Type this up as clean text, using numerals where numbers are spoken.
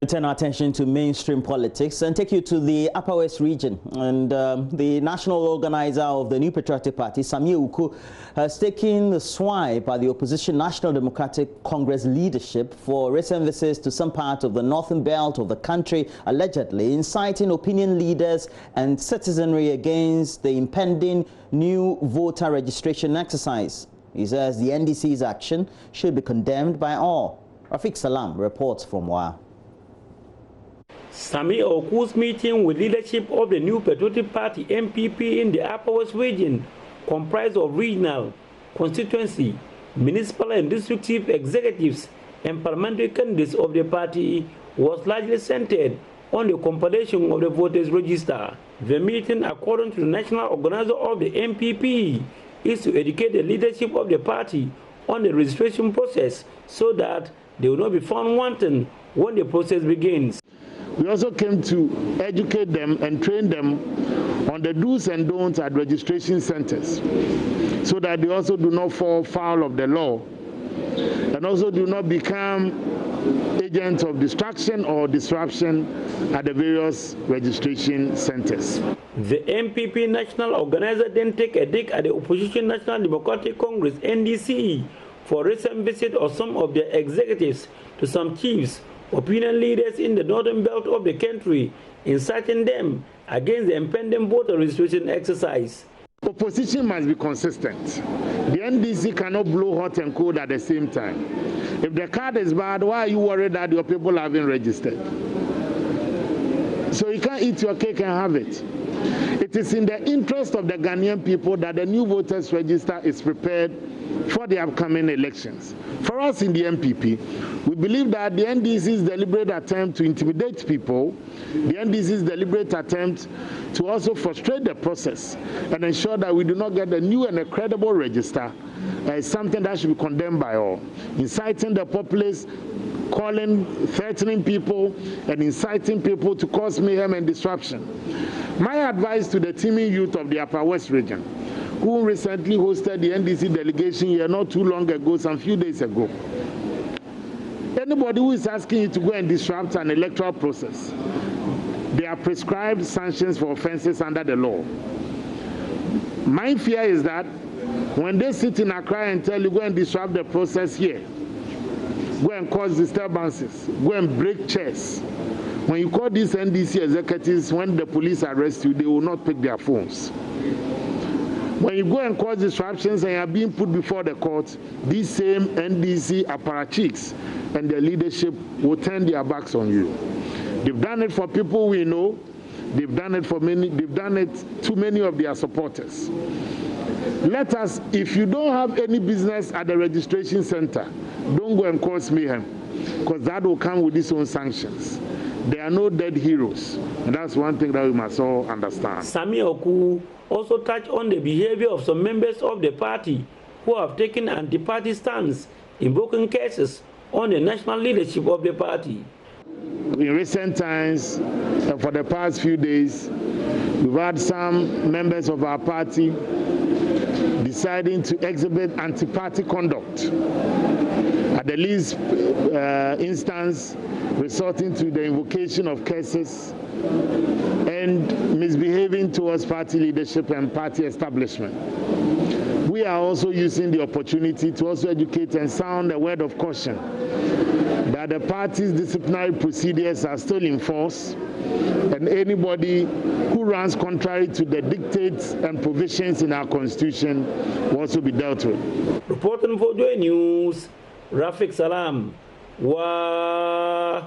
We turn our attention to mainstream politics and take you to the Upper West region. And the national organizer of the New Patriotic Party, Sammy Awuku, has taken the swipe at the opposition National Democratic Congress leadership for recent visits to some part of the northern belt of the country, allegedly inciting opinion leaders and citizenry against the impending new voter registration exercise. He says the NDC's action should be condemned by all. Rafiq Salam reports from Wa. Sammy Awuku's meeting with leadership of the New Patriotic Party (NPP) in the Upper West region, comprised of regional, constituency, municipal and district chief executives and parliamentary candidates of the party, was largely centered on the compilation of the voters register. The meeting, according to the national organizer of the NPP, is to educate the leadership of the party on the registration process so that they will not be found wanting when the process begins. We also came to educate them and train them on the do's and don'ts at registration centers so that they also do not fall foul of the law and also do not become agents of distraction or disruption at the various registration centers. The NPP national organizer then take a dig at the opposition National Democratic Congress (NDC) for recent visit of some of their executives to some chiefs, opinion leaders in the northern belt of the country, inciting them against the impending voter registration exercise. Opposition must be consistent. The NDC cannot blow hot and cold at the same time. If the card is bad, why are you worried that your people haven't registered? So you can't eat your cake and have it. It is in the interest of the Ghanaian people that the new voters register is prepared for the upcoming elections. For us in the NPP, we believe that the NDC's deliberate attempt to intimidate people, the NDC's deliberate attempt to also frustrate the process and ensure that we do not get a new and a credible register is something that should be condemned by all. Inciting the populace, calling, threatening people, and inciting people to cause mayhem and disruption. My advice to the teeming youth of the Upper West region, who recently hosted the NDC delegation here not too long ago, some few days ago. Anybody who is asking you to go and disrupt an electoral process, there are prescribed sanctions for offenses under the law. My fear is that when they sit in Accra and tell you go and disrupt the process here, go and cause disturbances, go and break chairs, when you call these NDC executives, when the police arrest you, they will not pick their phones. When you go and cause disruptions and you are being put before the court, these same NDC apparatchiks and their leadership will turn their backs on you. They've done it for people we know. They've done it for many. They've done it to many of their supporters. Let us, if you don't have any business at the registration center, don't go and cause mayhem, because that will come with its own sanctions. There are no dead heroes, and that's one thing that we must all understand. Sammy Awuku also touched on the behavior of some members of the party who have taken anti-party stance, invoking cases on the national leadership of the party. In recent times, for the past few days, we've had some members of our party deciding to exhibit anti-party conduct. At the least instance, resorting to the invocation of curses and misbehaving towards party leadership and party establishment. We are also using the opportunity to also educate and sound a word of caution that the party's disciplinary procedures are still in force, and anybody who runs contrary to the dictates and provisions in our constitution will also be dealt with. Reporting for JoyNews, Rafiq Salam. Wa.